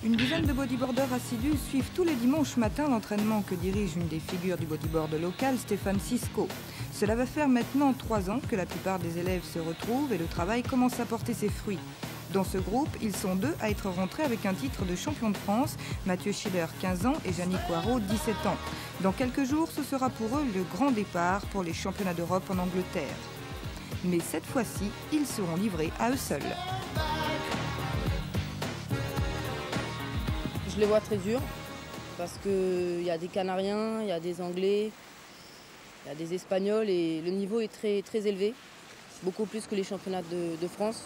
Une dizaine de bodyboarders assidus suivent tous les dimanches matins l'entraînement que dirige une des figures du bodyboard local, Stéphane Cisco. Cela va faire maintenant 3 ans que la plupart des élèves se retrouvent et le travail commence à porter ses fruits. Dans ce groupe, ils sont 2 à être rentrés avec un titre de champion de France, Mathieu Schiller, 15 ans, et Yannick Coirot, 17 ans. Dans quelques jours, ce sera pour eux le grand départ pour les championnats d'Europe en Angleterre. Mais cette fois-ci, ils seront livrés à eux seuls. Je les vois très durs parce qu'il y a des Canariens, il y a des Anglais, il y a des Espagnols et le niveau est très, très élevé, beaucoup plus que les championnats de France.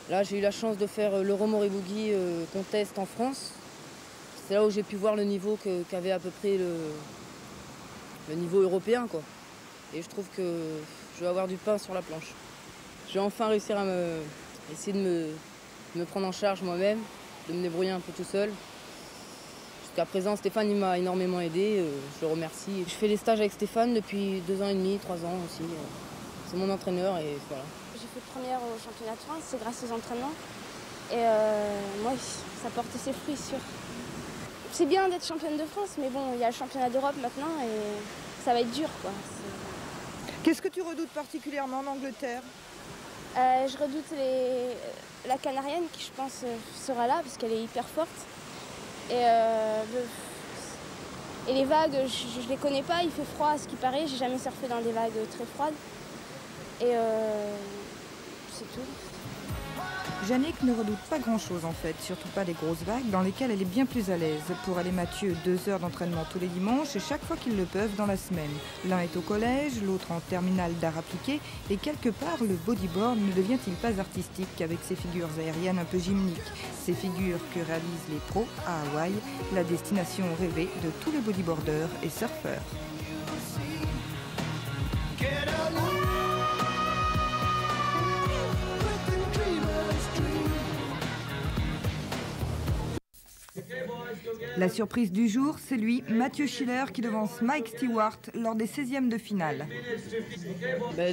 Là, j'ai eu la chance de faire l'Euro Moribougui Contest en France. C'est là où j'ai pu voir le niveau qu'avait à peu près le niveau européen, quoi. Et je trouve que je vais avoir du pain sur la planche. Je vais enfin réussir à essayer de me prendre en charge moi-même, de me débrouiller un peu tout seul. Jusqu'à présent, Stéphane m'a énormément aidé, je le remercie. Je fais les stages avec Stéphane depuis 2 ans et demi, 3 ans aussi. C'est mon entraîneur et voilà. J'ai fait première au championnat de France, c'est grâce aux entraînements. Et moi, ça porte ses fruits, sûr. C'est bien d'être championne de France, mais bon, il y a le championnat d'Europe maintenant et ça va être dur, quoi. Qu'est-ce que tu redoutes particulièrement en Angleterre ? Je redoute la Canarienne qui, je pense, sera là parce qu'elle est hyper forte. Et les vagues, je ne les connais pas, il fait froid à ce qui paraît. J'ai jamais surfé dans des vagues très froides. Et c'est tout. Yannick ne redoute pas grand-chose en fait, surtout pas les grosses vagues dans lesquelles elle est bien plus à l'aise. Pour elle et Mathieu, 2 heures d'entraînement tous les dimanches et chaque fois qu'ils le peuvent dans la semaine. L'un est au collège, l'autre en terminale d'art appliqué et quelque part le bodyboard ne devient-il pas artistique qu'avec ses figures aériennes un peu gymniques. Ces figures que réalisent les pros à Hawaï, la destination rêvée de tous les bodyboarders et surfeurs. La surprise du jour, c'est lui, Mathieu Schiller, qui devance Mike Stewart lors des 16e de finale.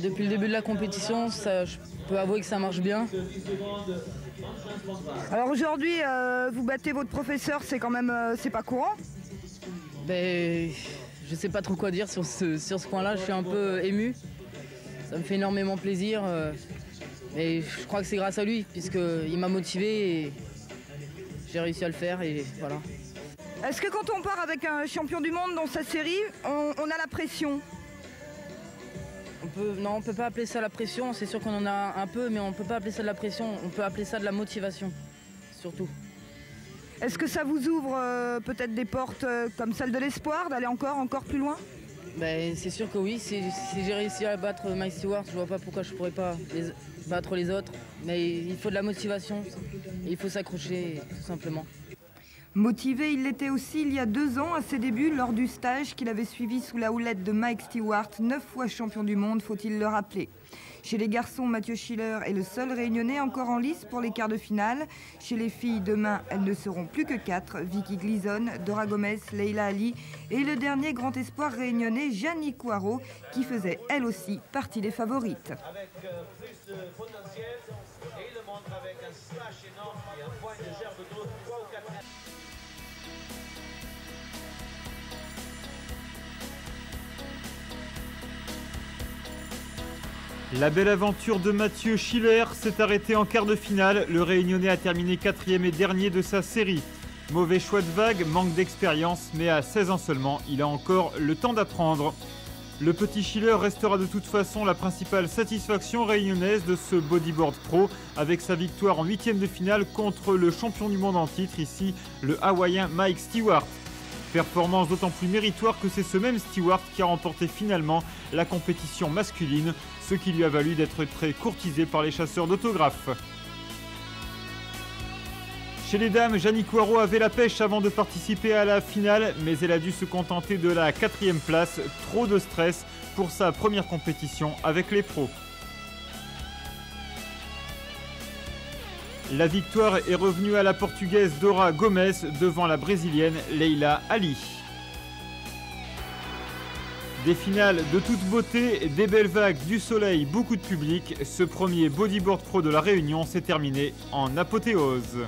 Depuis le début de la compétition, je peux avouer que ça marche bien. Alors aujourd'hui, vous battez votre professeur, c'est quand même, c'est pas courant ? Je sais pas trop quoi dire sur ce point-là, je suis un peu ému. Ça me fait énormément plaisir. Et je crois que c'est grâce à lui, puisqu'il m'a motivé et j'ai réussi à le faire et voilà. Est-ce que quand on part avec un champion du monde dans sa série, on a la pression ? Non, on ne peut pas appeler ça la pression, c'est sûr qu'on en a un peu, mais on ne peut pas appeler ça de la pression, on peut appeler ça de la motivation, surtout. Est-ce que ça vous ouvre peut-être des portes comme celle de l'espoir, d'aller encore plus loin ? C'est sûr que oui, si j'ai réussi à battre Mike Stewart, je vois pas pourquoi je pourrais pas battre les autres. Mais il faut de la motivation, et il faut s'accrocher tout simplement. Motivé, il l'était aussi il y a 2 ans à ses débuts lors du stage qu'il avait suivi sous la houlette de Mike Stewart, 9 fois champion du monde, faut-il le rappeler. Chez les garçons, Mathieu Schiller est le seul réunionnais encore en lice pour les quarts de finale. Chez les filles, demain, elles ne seront plus que 4. Vicky Gleason, Dora Gomez, Leila Ali et le dernier grand espoir réunionnais, Yannick Coirot, qui faisait elle aussi partie des favorites. Avec plus de potentiel, et il le montre avec un slash énorme et un point de gerbe d'eau 3 ou 4 mètres. La belle aventure de Mathieu Schiller s'est arrêtée en quart de finale. Le Réunionnais a terminé 4e et dernier de sa série. Mauvais choix de vague, manque d'expérience, mais à 16 ans seulement, il a encore le temps d'apprendre. Le petit Schiller restera de toute façon la principale satisfaction réunionnaise de ce bodyboard pro avec sa victoire en 8e de finale contre le champion du monde en titre, ici le Hawaïen Mike Stewart. Performance d'autant plus méritoire que c'est ce même Stewart qui a remporté finalement la compétition masculine, ce qui lui a valu d'être très courtisé par les chasseurs d'autographes. Chez les dames, Yannick Coirot avait la pêche avant de participer à la finale, mais elle a dû se contenter de la 4e place, trop de stress pour sa première compétition avec les pros. La victoire est revenue à la portugaise Dora Gomez devant la brésilienne Leila Ali. Des finales de toute beauté, des belles vagues, du soleil, beaucoup de public. Ce premier bodyboard pro de la Réunion s'est terminé en apothéose.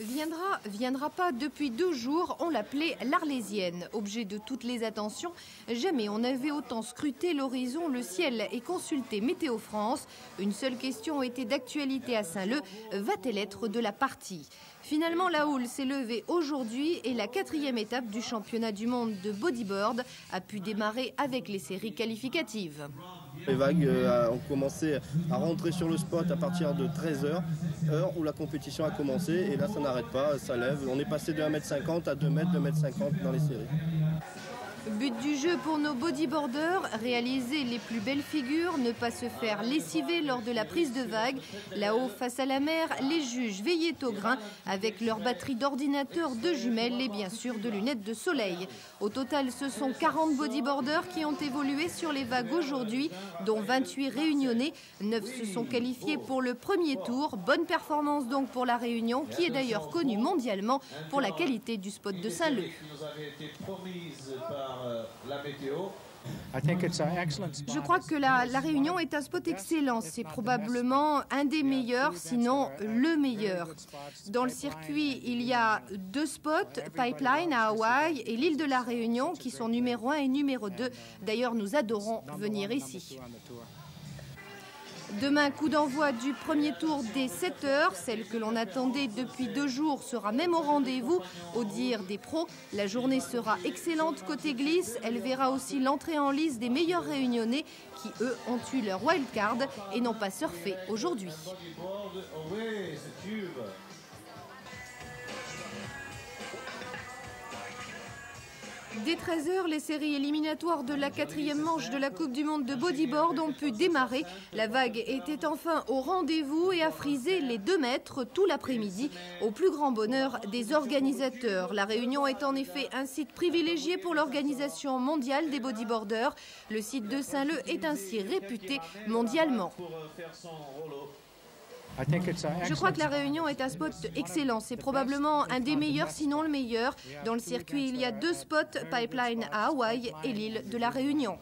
Viendra pas, depuis 2 jours, on l'appelait l'Arlésienne. Objet de toutes les attentions, jamais on n'avait autant scruté l'horizon, le ciel et consulté Météo France. Une seule question était d'actualité à Saint-Leu, va-t-elle être de la partie ? Finalement, la houle s'est levée aujourd'hui et la 4e étape du championnat du monde de bodyboard a pu démarrer avec les séries qualificatives. Les vagues ont commencé à rentrer sur le spot à partir de 13h, heure où la compétition a commencé. Et là, ça n'arrête pas, ça lève. On est passé de 1m50 à 2 m, 2m50 dans les séries. But du jeu pour nos bodyboarders, réaliser les plus belles figures, ne pas se faire lessiver lors de la prise de vague. Là-haut, face à la mer, les juges veillaient au grain avec leur batterie d'ordinateurs, de jumelles et bien sûr de lunettes de soleil. Au total, ce sont 40 bodyboarders qui ont évolué sur les vagues aujourd'hui, dont 28 réunionnais. 9 se sont qualifiés pour le premier tour. Bonne performance donc pour la Réunion, qui est d'ailleurs connue mondialement pour la qualité du spot de Saint-Leu. Je crois que la Réunion est un spot excellent. C'est probablement un des meilleurs, sinon le meilleur. Dans le circuit, il y a 2 spots, Pipeline à Hawaï et l'île de la Réunion, qui sont numéro 1 et numéro 2. D'ailleurs, nous adorons venir ici. Demain, coup d'envoi du premier tour dès 7h. Celle que l'on attendait depuis 2 jours sera même au rendez-vous. Au dire des pros, la journée sera excellente côté glisse. Elle verra aussi l'entrée en lice des meilleurs réunionnais qui, eux, ont eu leur wildcard et n'ont pas surfé aujourd'hui. Dès 13h, les séries éliminatoires de la 4e manche de la Coupe du Monde de bodyboard ont pu démarrer. La vague était enfin au rendez-vous et a frisé les 2 mètres tout l'après-midi, au plus grand bonheur des organisateurs. La Réunion est en effet un site privilégié pour l'Organisation mondiale des bodyboarders. Le site de Saint-Leu est ainsi réputé mondialement. Je crois que la Réunion est un spot excellent. C'est probablement un des meilleurs, sinon le meilleur. Dans le circuit, il y a 2 spots, Pipeline à Hawaï et l'île de la Réunion.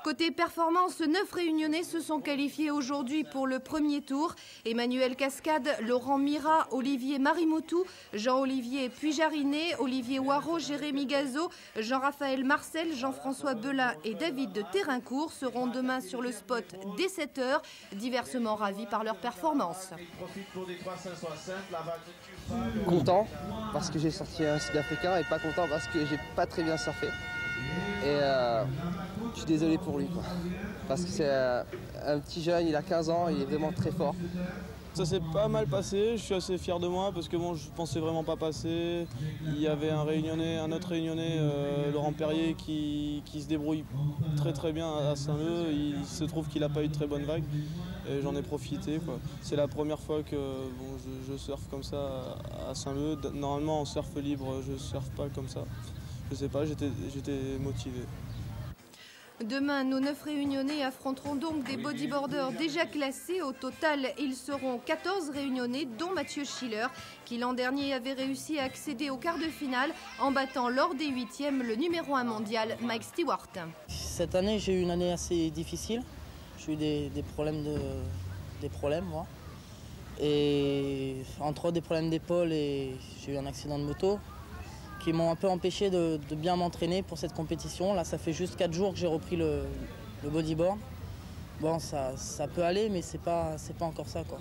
Côté performance, 9 réunionnais se sont qualifiés aujourd'hui pour le premier tour. Emmanuel Cascade, Laurent Mira, Olivier Marimoutou, Jean-Olivier Puijariné, Olivier Waro, Jérémy Gazo, Jean-Raphaël Marcel, Jean-François Belin et David de Terraincourt seront demain sur le spot dès 7h, diversement ravis par leur performance. Content parce que j'ai sorti un Sud-Africain et pas content parce que j'ai pas très bien surfé. Et je suis désolé pour lui, quoi. Parce que c'est un petit jeune, il a 15 ans, il est vraiment très fort. Ça s'est pas mal passé, je suis assez fier de moi parce que bon, je pensais vraiment pas passer. Il y avait un autre réunionnais, Laurent Perrier, qui se débrouille très bien à Saint-Leu. Il se trouve qu'il n'a pas eu de très bonne vague et j'en ai profité, quoi. C'est la première fois que je surfe comme ça à Saint-Leu. Normalement en surf libre, je surfe pas comme ça. Je sais pas, j'étais motivé. Demain, nos 9 réunionnais affronteront donc des bodyboarders déjà classés. Au total, ils seront 14 réunionnais, dont Mathieu Schiller, qui l'an dernier avait réussi à accéder au quart de finale en battant lors des 8e le numéro 1 mondial, Mike Stewart. Cette année, j'ai eu une année assez difficile. J'ai eu des problèmes, moi. Et entre autres des problèmes d'épaule et j'ai eu un accident de moto qui m'ont un peu empêché de bien m'entraîner pour cette compétition. Là, ça fait juste 4 jours que j'ai repris le bodyboard. Bon, ça peut aller, mais c'est pas encore ça, quoi.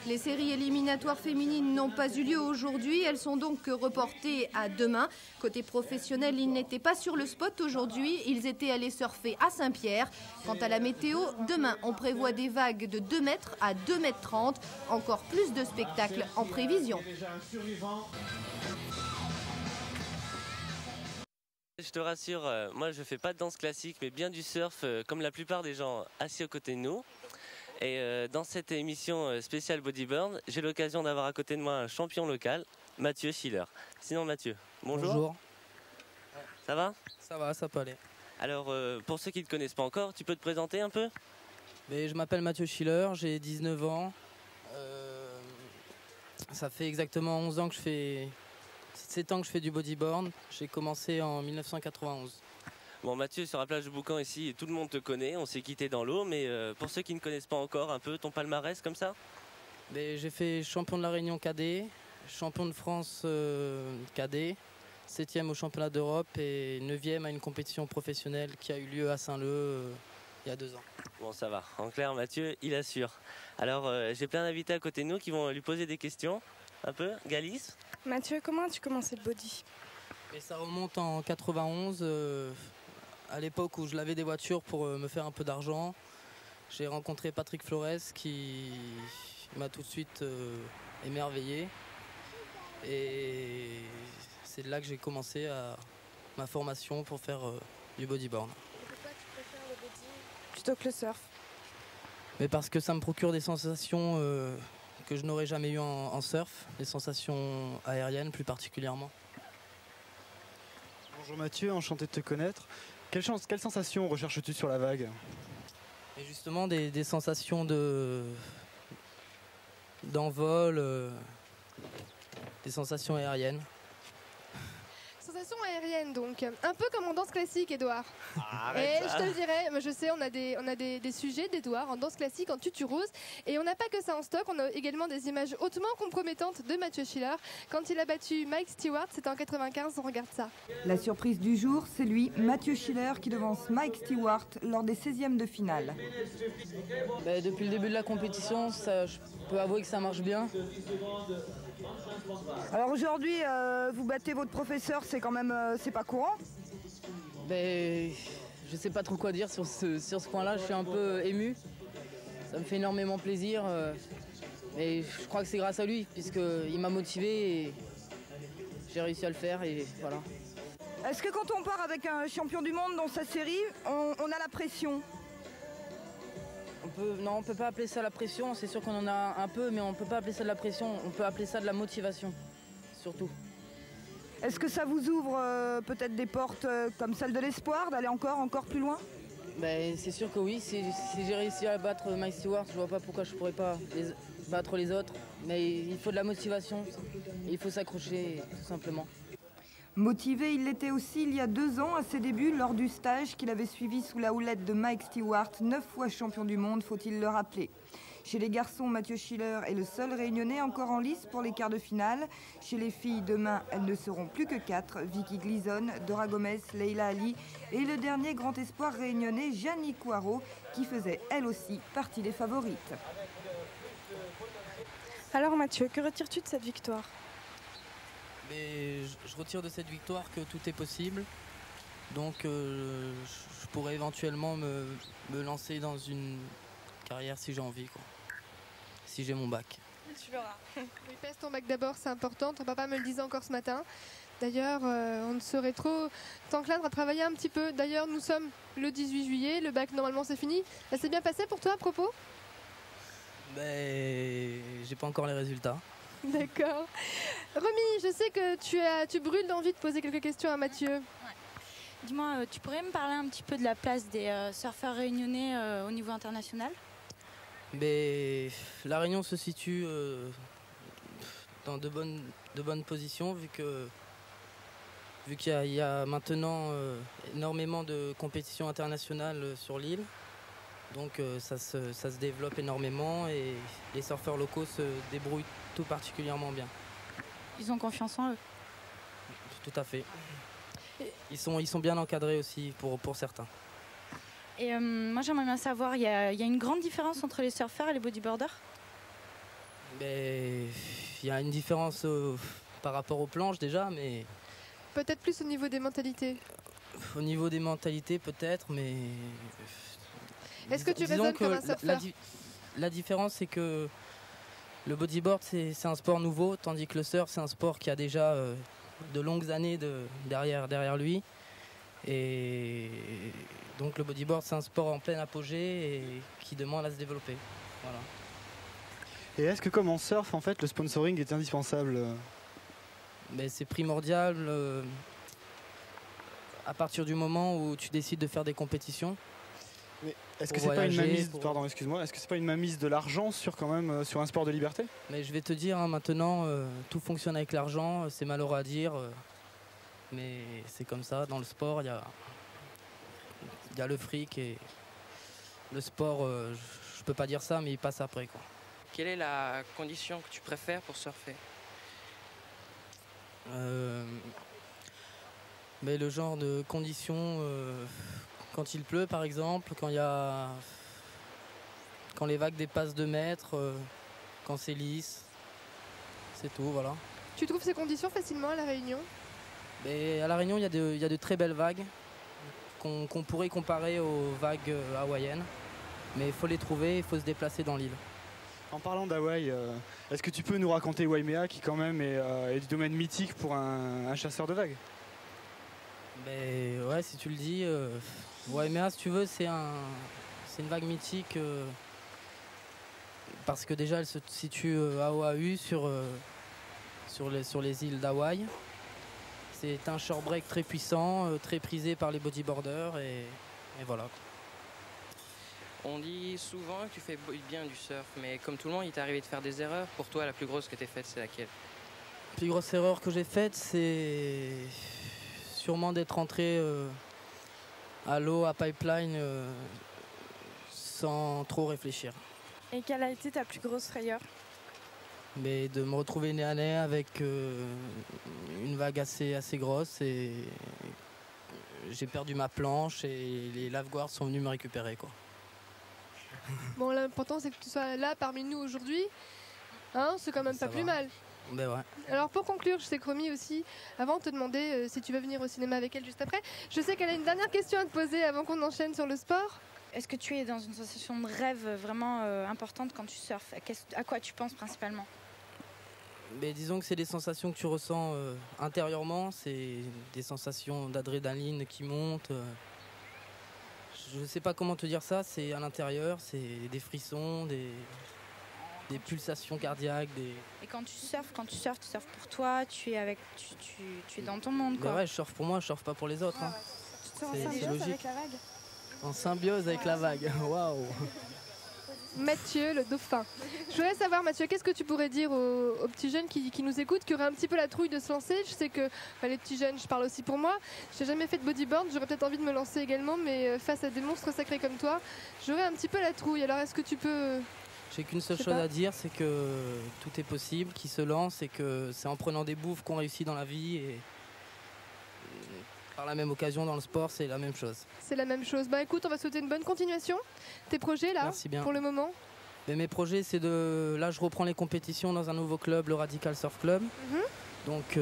Les séries éliminatoires féminines n'ont pas eu lieu aujourd'hui. Elles sont donc reportées à demain. Côté professionnel, ils n'étaient pas sur le spot aujourd'hui. Ils étaient allés surfer à Saint-Pierre. Quant à la météo, demain, on prévoit des vagues de 2 mètres à 2 mètres 30. Encore plus de spectacles en prévision. Je te rassure, moi je fais pas de danse classique mais bien du surf comme la plupart des gens assis aux côtés de nous. Et dans cette émission spéciale Bodyboard, j'ai l'occasion d'avoir à côté de moi un champion local, Mathieu Schiller. Sinon Mathieu, bonjour. Bonjour. Ça va? Ça va, ça peut aller. Alors pour ceux qui ne te connaissent pas encore, tu peux te présenter un peu? Mais je m'appelle Mathieu Schiller, j'ai 19 ans. Ça fait exactement 11 ans que je fais... 7 ans que je fais du bodyboard, j'ai commencé en 1991. Bon Mathieu, sur la plage de Boucan ici, tout le monde te connaît, on s'est quitté dans l'eau, mais pour ceux qui ne connaissent pas encore un peu ton palmarès comme ça? J'ai fait champion de la Réunion cadet, champion de France cadet, 7e au championnat d'Europe et 9e à une compétition professionnelle qui a eu lieu à Saint-Leu il y a 2 ans. Bon, ça va. En clair, Mathieu, il assure. Alors, j'ai plein d'invités à côté de nous qui vont lui poser des questions. Un peu. Galice? Mathieu, comment as-tu commencé le body? Et ça remonte en 91, à l'époque où je lavais des voitures pour me faire un peu d'argent. J'ai rencontré Patrick Flores qui m'a tout de suite émerveillé. Et c'est là que j'ai commencé ma formation pour faire du bodyboard. Pourquoi tu préfères le body plutôt que le surf? Mais parce que ça me procure des sensations que je n'aurais jamais eues en surf, des sensations aériennes plus particulièrement. Bonjour Mathieu, enchanté de te connaître. Quelle sensation recherches-tu sur la vague? Et justement des sensations d'envol, des sensations aériennes. Sensation aérienne donc, un peu comme en danse classique, Edouard. Arrête Et ça. je te le dirais, moi je sais, on a des sujets d'Edouard en danse classique, en tutu rose. Et on n'a pas que ça en stock, on a également des images hautement compromettantes de Mathieu Schiller. Quand il a battu Mike Stewart, c'était en 95, on regarde ça. La surprise du jour, c'est lui, Mathieu Schiller, qui devance Mike Stewart lors des 16e de finale. Depuis le début de la compétition, je peux avouer que ça marche bien. Alors aujourd'hui, vous battez votre professeur, c'est quand même, c'est pas courant? Je sais pas trop quoi dire sur ce point-là, je suis un peu ému. Ça me fait énormément plaisir. Et je crois que c'est grâce à lui, puisqu'il m'a motivé et j'ai réussi à le faire et voilà. Est-ce que quand on part avec un champion du monde dans sa série, on a la pression? Non, on peut pas appeler ça la pression, c'est sûr qu'on en a un peu, mais on peut pas appeler ça de la pression, on peut appeler ça de la motivation, surtout. Est-ce que ça vous ouvre peut-être des portes comme celle de l'espoir, d'aller encore plus loin? C'est sûr que oui, si j'ai réussi à battre Mike Stewart, je vois pas pourquoi je pourrais pas battre les autres, mais il faut de la motivation, il faut s'accrocher tout simplement. Motivé, il l'était aussi il y a 2 ans à ses débuts lors du stage qu'il avait suivi sous la houlette de Mike Stewart, 9 fois champion du monde, faut-il le rappeler. Chez les garçons, Mathieu Schiller est le seul réunionnais encore en lice pour les quarts de finale. Chez les filles, demain, elles ne seront plus que 4. Vicky Gleason, Dora Gomez, Leila Ali et le dernier grand espoir réunionnais, Gianni Coirot, qui faisait elle aussi partie des favorites. Alors Mathieu, que retires-tu de cette victoire? Je retire de cette victoire que tout est possible. Donc je pourrais éventuellement me lancer dans une carrière si j'ai envie, quoi. Si j'ai mon bac. Tu verras. Oui, passe ton bac d'abord, c'est important. Ton papa me le disait encore ce matin. D'ailleurs, on ne saurait trop t'enclindre à travailler un petit peu. D'ailleurs, nous sommes le 18 juillet, le bac normalement c'est fini. Ça s'est bien passé pour toi à propos? J'ai pas encore les résultats. D'accord. Romy, je sais que tu brûles d'envie de poser quelques questions à Mathieu. Ouais. Dis-moi, tu pourrais me parler un petit peu de la place des surfeurs réunionnais au niveau international? La Réunion se situe dans de bonnes positions vu qu'il y a maintenant énormément de compétitions internationales sur l'île. Donc ça se développe énormément et les surfeurs locaux se débrouillent tout particulièrement bien. Ils ont confiance en eux? Tout à fait. Ils sont bien encadrés aussi pour certains. Et moi j'aimerais bien savoir, il y a une grande différence entre les surfeurs et les bodyboarders? Il y a une différence par rapport aux planches déjà, mais... Peut-être plus au niveau des mentalités. Au niveau des mentalités peut-être, mais... Est-ce que tu raisonnes comme un surfeur? La différence c'est que le bodyboard c'est un sport nouveau, tandis que le surf c'est un sport qui a déjà de longues années derrière lui. Et donc le bodyboard c'est un sport en plein apogée et qui demande à se développer. Voilà. Et est-ce que comme en surf en fait le sponsoring est indispensable? C'est primordial à partir du moment où tu décides de faire des compétitions. Mais est-ce que c'est pas une mainmise, pardon, excuse-moi, est-ce que c'est pas une mainmise de l'argent sur sur un sport de liberté? Mais je vais te dire maintenant, tout fonctionne avec l'argent, c'est malheureux à dire, mais c'est comme ça. Dans le sport, il y a le fric et le sport, je peux pas dire ça, mais il passe après, quoi. Quelle est la condition que tu préfères pour surfer? Mais le genre de conditions, quand il pleut par exemple, quand les vagues dépassent 2 mètres, quand c'est lisse, c'est tout, voilà. Tu trouves ces conditions facilement à La Réunion? Mais à La Réunion, il y a de très belles vagues qu'on pourrait comparer aux vagues hawaïennes. Mais il faut les trouver, il faut se déplacer dans l'île. En parlant d'Hawaï, est-ce que tu peux nous raconter Waimea qui quand même est du domaine mythique pour un chasseur de vagues? Mais ouais, si tu le dis, Waimea, si tu veux, c'est une vague mythique parce que déjà elle se situe à Oahu sur les îles d'Hawaï. C'est un shorebreak très puissant, très prisé par les bodyboarders et voilà. On dit souvent que tu fais bien du surf, mais comme tout le monde, il t'est arrivé de faire des erreurs. Pour toi, la plus grosse que tu as faite, c'est laquelle? La plus grosse erreur que j'ai faite, c'est sûrement d'être entré à l'eau, à pipeline, sans trop réfléchir. Et quelle a été ta plus grosse frayeur? Mais de me retrouver nez à nez avec une vague assez grosse et j'ai perdu ma planche et les lifeguards sont venus me récupérer, quoi. Bon, l'important c'est que tu sois là parmi nous aujourd'hui, hein, c'est quand même pas plus mal. Ben ouais. Alors pour conclure, je t'ai promis aussi, avant de te demander si tu veux venir au cinéma avec elle juste après, je sais qu'elle a une dernière question à te poser avant qu'on enchaîne sur le sport. Est-ce que tu es dans une sensation de rêve vraiment importante quand tu surfes? À quoi tu penses principalement? Mais disons que c'est des sensations que tu ressens intérieurement, c'est des sensations d'adrénaline qui montent. Je ne sais pas comment te dire ça, c'est à l'intérieur, c'est des frissons, des pulsations cardiaques. Et quand tu surfes pour toi, tu es dans ton monde, quoi. Ben ouais, je surfe pour moi, je surfe pas pour les autres. Hein. Tu te sens en symbiose avec la vague? En symbiose avec la vague, waouh. Mathieu, le dauphin. Je voudrais savoir, Mathieu, qu'est-ce que tu pourrais dire aux petits jeunes qui nous écoutent, qui auraient un petit peu la trouille de se lancer? Je sais que les petits jeunes, je parle aussi pour moi, je n'ai jamais fait de bodyboard, j'aurais peut-être envie de me lancer également, mais face à des monstres sacrés comme toi, j'aurais un petit peu la trouille. Alors est-ce que tu peux... J'ai qu'une seule chose à dire, c'est que tout est possible, qu'ils se lancent et que c'est en prenant des bouffes qu'on réussit dans la vie et par la même occasion dans le sport, c'est la même chose. C'est la même chose. Bah écoute, on va souhaiter une bonne continuation. Tes projets là, pour le moment? Mais mes projets, c'est de... Là, je reprends les compétitions dans un nouveau club, le Radical Surf Club. Donc,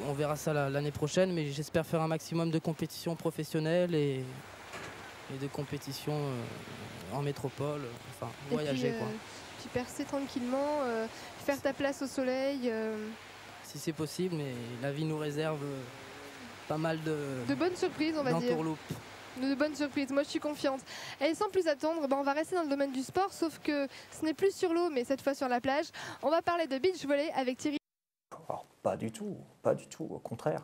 on verra ça l'année prochaine, mais j'espère faire un maximum de compétitions professionnelles et de compétitions en métropole, enfin, voyager, quoi. Puis percer tranquillement, faire ta place au soleil. Si c'est possible, mais la vie nous réserve pas mal de bonnes surprises, on va dire. De bonnes surprises, moi je suis confiante. Et sans plus attendre, on va rester dans le domaine du sport, sauf que ce n'est plus sur l'eau, mais cette fois sur la plage. On va parler de beach volley avec Thierry. Alors, pas du tout, au contraire.